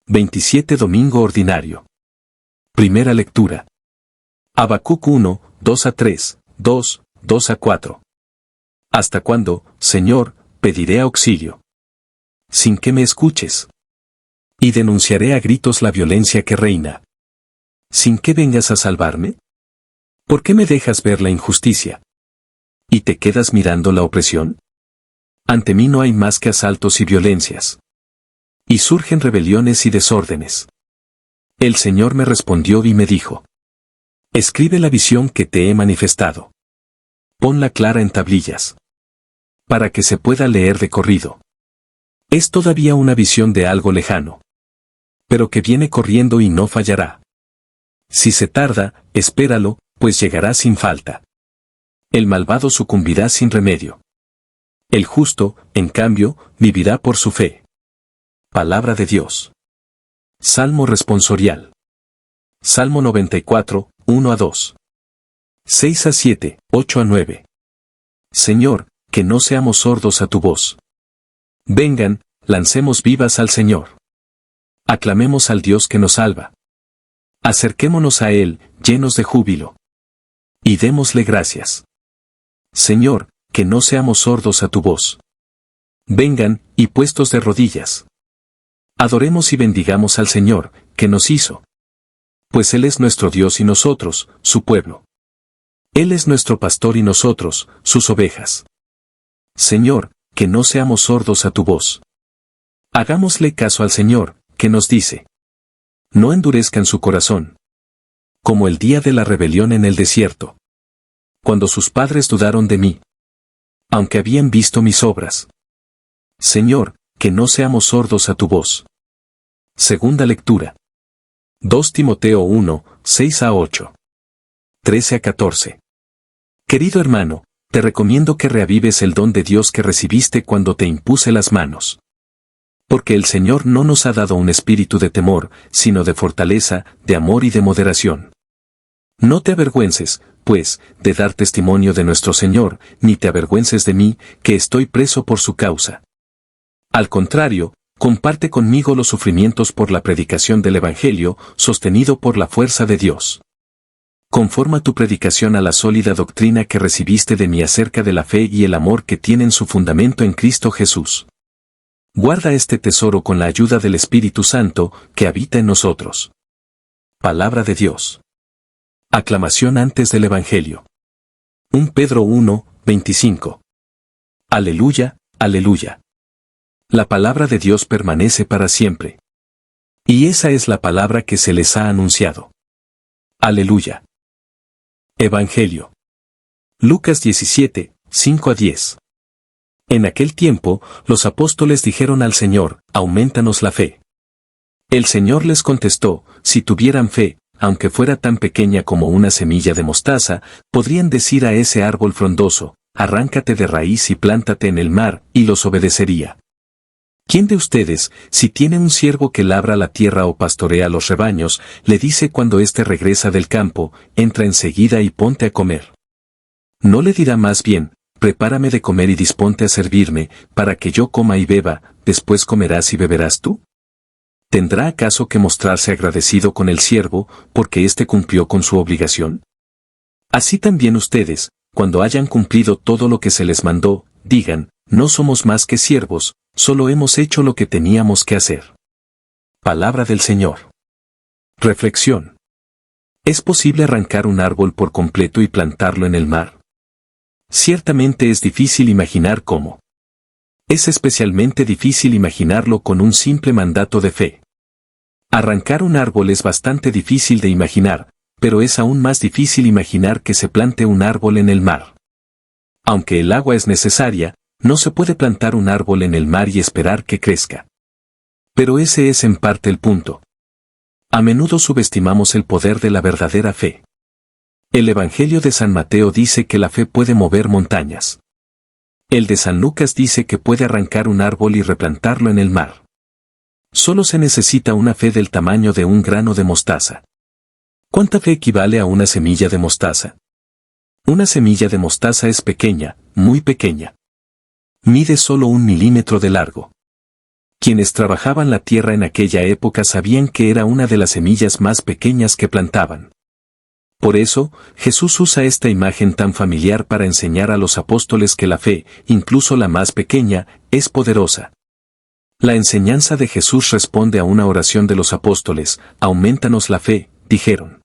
27 Domingo Ordinario. Primera lectura. Habacuc 1, 2-3, 2, 2-4. ¿Hasta cuándo, Señor, pediré auxilio? Sin que me escuches. Y denunciaré a gritos la violencia que reina. ¿Sin que vengas a salvarme? ¿Por qué me dejas ver la injusticia? ¿Y te quedas mirando la opresión? Ante mí no hay más que asaltos y violencias. Y surgen rebeliones y desórdenes. El Señor me respondió y me dijo: escribe la visión que te he manifestado. Ponla clara en tablillas, para que se pueda leer de corrido. Es todavía una visión de algo lejano, pero que viene corriendo y no fallará. Si se tarda, espéralo, pues llegará sin falta. El malvado sucumbirá sin remedio. El justo, en cambio, vivirá por su fe. Palabra de Dios. Salmo responsorial. Salmo 94, 1-2. 6-7, 8-9. Señor, que no seamos sordos a tu voz. Vengan, lancemos vivas al Señor. Aclamemos al Dios que nos salva. Acerquémonos a Él, llenos de júbilo. Y démosle gracias. Señor, que no seamos sordos a tu voz. Vengan, y puestos de rodillas. Adoremos y bendigamos al Señor, que nos hizo. Pues Él es nuestro Dios y nosotros, su pueblo. Él es nuestro pastor y nosotros, sus ovejas. Señor, que no seamos sordos a tu voz. Hagámosle caso al Señor, que nos dice: no endurezcan su corazón. Como el día de la rebelión en el desierto. Cuando sus padres dudaron de mí. Aunque habían visto mis obras. Señor, que no seamos sordos a tu voz. Segunda lectura. 2 Timoteo 1, 6-8. 13-14. Querido hermano, te recomiendo que reavives el don de Dios que recibiste cuando te impuse las manos. Porque el Señor no nos ha dado un espíritu de temor, sino de fortaleza, de amor y de moderación. No te avergüences, pues, de dar testimonio de nuestro Señor, ni te avergüences de mí, que estoy preso por su causa. Al contrario, comparte conmigo los sufrimientos por la predicación del Evangelio, sostenido por la fuerza de Dios. Conforma tu predicación a la sólida doctrina que recibiste de mí acerca de la fe y el amor que tienen su fundamento en Cristo Jesús. Guarda este tesoro con la ayuda del Espíritu Santo, que habita en nosotros. Palabra de Dios. Aclamación antes del Evangelio. 1 Pedro 1, 25. Aleluya, aleluya. La palabra de Dios permanece para siempre. Y esa es la palabra que se les ha anunciado. Aleluya. Evangelio. Lucas 17, 5-10. En aquel tiempo, los apóstoles dijeron al Señor: aumentanos la fe. El Señor les contestó: si tuvieran fe, aunque fuera tan pequeña como una semilla de mostaza, podrían decir a ese árbol frondoso: arráncate de raíz y plántate en el mar, y los obedecería. ¿Quién de ustedes, si tiene un siervo que labra la tierra o pastorea los rebaños, le dice cuando éste regresa del campo: entra enseguida y ponte a comer? ¿No le dirá más bien: prepárame de comer y disponte a servirme, para que yo coma y beba, después comerás y beberás tú? ¿Tendrá acaso que mostrarse agradecido con el siervo, porque éste cumplió con su obligación? Así también ustedes, cuando hayan cumplido todo lo que se les mandó, digan: no somos más que siervos, solo hemos hecho lo que teníamos que hacer. Palabra del Señor. Reflexión. ¿Es posible arrancar un árbol por completo y plantarlo en el mar? Ciertamente es difícil imaginar cómo. Es especialmente difícil imaginarlo con un simple mandato de fe. Arrancar un árbol es bastante difícil de imaginar, pero es aún más difícil imaginar que se plante un árbol en el mar. Aunque el agua es necesaria, no se puede plantar un árbol en el mar y esperar que crezca. Pero ese es en parte el punto. A menudo subestimamos el poder de la verdadera fe. El Evangelio de San Mateo dice que la fe puede mover montañas. El de San Lucas dice que puede arrancar un árbol y replantarlo en el mar. Solo se necesita una fe del tamaño de un grano de mostaza. ¿Cuánta fe equivale a una semilla de mostaza? Una semilla de mostaza es pequeña, muy pequeña. Mide solo 1 milímetro de largo. Quienes trabajaban la tierra en aquella época sabían que era una de las semillas más pequeñas que plantaban. Por eso, Jesús usa esta imagen tan familiar para enseñar a los apóstoles que la fe, incluso la más pequeña, es poderosa. La enseñanza de Jesús responde a una oración de los apóstoles: «Aumentanos la fe», dijeron.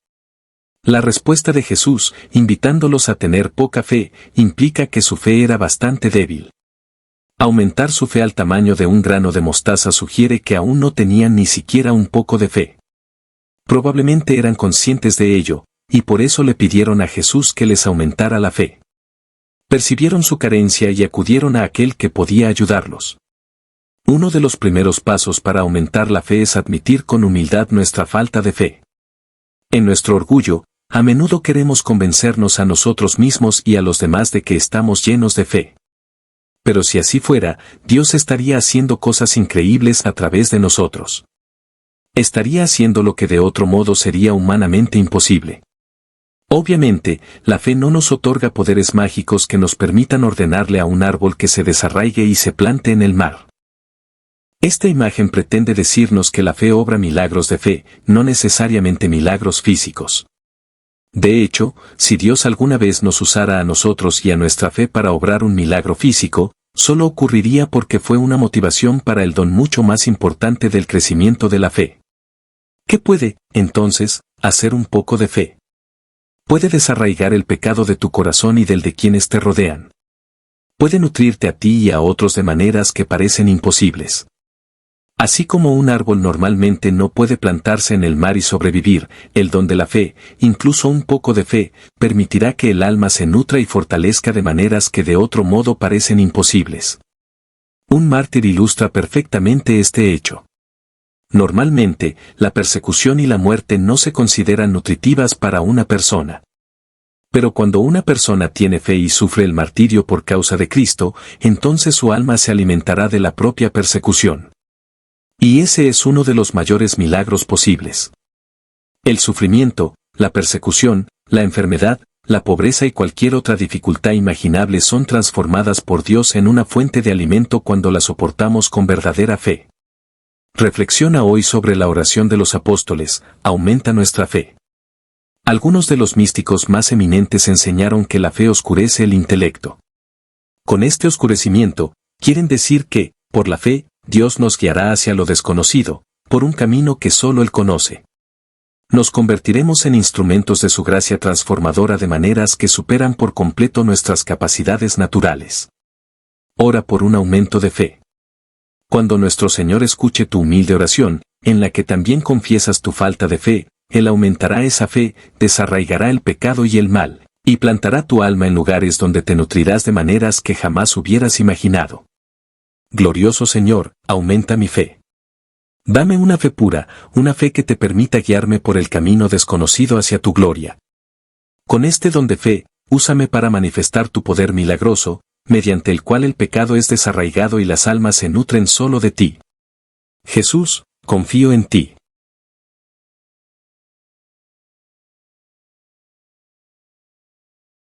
La respuesta de Jesús, invitándolos a tener poca fe, implica que su fe era bastante débil. Aumentar su fe al tamaño de un grano de mostaza sugiere que aún no tenían ni siquiera un poco de fe. Probablemente eran conscientes de ello, y por eso le pidieron a Jesús que les aumentara la fe. Percibieron su carencia y acudieron a aquel que podía ayudarlos. Uno de los primeros pasos para aumentar la fe es admitir con humildad nuestra falta de fe. En nuestro orgullo, a menudo queremos convencernos a nosotros mismos y a los demás de que estamos llenos de fe. Pero si así fuera, Dios estaría haciendo cosas increíbles a través de nosotros. Estaría haciendo lo que de otro modo sería humanamente imposible. Obviamente, la fe no nos otorga poderes mágicos que nos permitan ordenarle a un árbol que se desarraigue y se plante en el mar. Esta imagen pretende decirnos que la fe obra milagros de fe, no necesariamente milagros físicos. De hecho, si Dios alguna vez nos usara a nosotros y a nuestra fe para obrar un milagro físico, solo ocurriría porque fue una motivación para el don mucho más importante del crecimiento de la fe. ¿Qué puede, entonces, hacer un poco de fe? Puede desarraigar el pecado de tu corazón y del de quienes te rodean. Puede nutrirte a ti y a otros de maneras que parecen imposibles. Así como un árbol normalmente no puede plantarse en el mar y sobrevivir, el don de la fe, incluso un poco de fe, permitirá que el alma se nutra y fortalezca de maneras que de otro modo parecen imposibles. Un mártir ilustra perfectamente este hecho. Normalmente, la persecución y la muerte no se consideran nutritivas para una persona. Pero cuando una persona tiene fe y sufre el martirio por causa de Cristo, entonces su alma se alimentará de la propia persecución. Y ese es uno de los mayores milagros posibles. El sufrimiento, la persecución, la enfermedad, la pobreza y cualquier otra dificultad imaginable son transformadas por Dios en una fuente de alimento cuando la soportamos con verdadera fe. Reflexiona hoy sobre la oración de los apóstoles: aumenta nuestra fe. Algunos de los místicos más eminentes enseñaron que la fe oscurece el intelecto. Con este oscurecimiento, quieren decir que, por la fe, Dios nos guiará hacia lo desconocido, por un camino que solo Él conoce. Nos convertiremos en instrumentos de su gracia transformadora de maneras que superan por completo nuestras capacidades naturales. Ora por un aumento de fe. Cuando nuestro Señor escuche tu humilde oración, en la que también confiesas tu falta de fe, Él aumentará esa fe, desarraigará el pecado y el mal, y plantará tu alma en lugares donde te nutrirás de maneras que jamás hubieras imaginado. Glorioso Señor, aumenta mi fe. Dame una fe pura, una fe que te permita guiarme por el camino desconocido hacia tu gloria. Con este don de fe, úsame para manifestar tu poder milagroso, mediante el cual el pecado es desarraigado y las almas se nutren solo de ti. Jesús, confío en ti.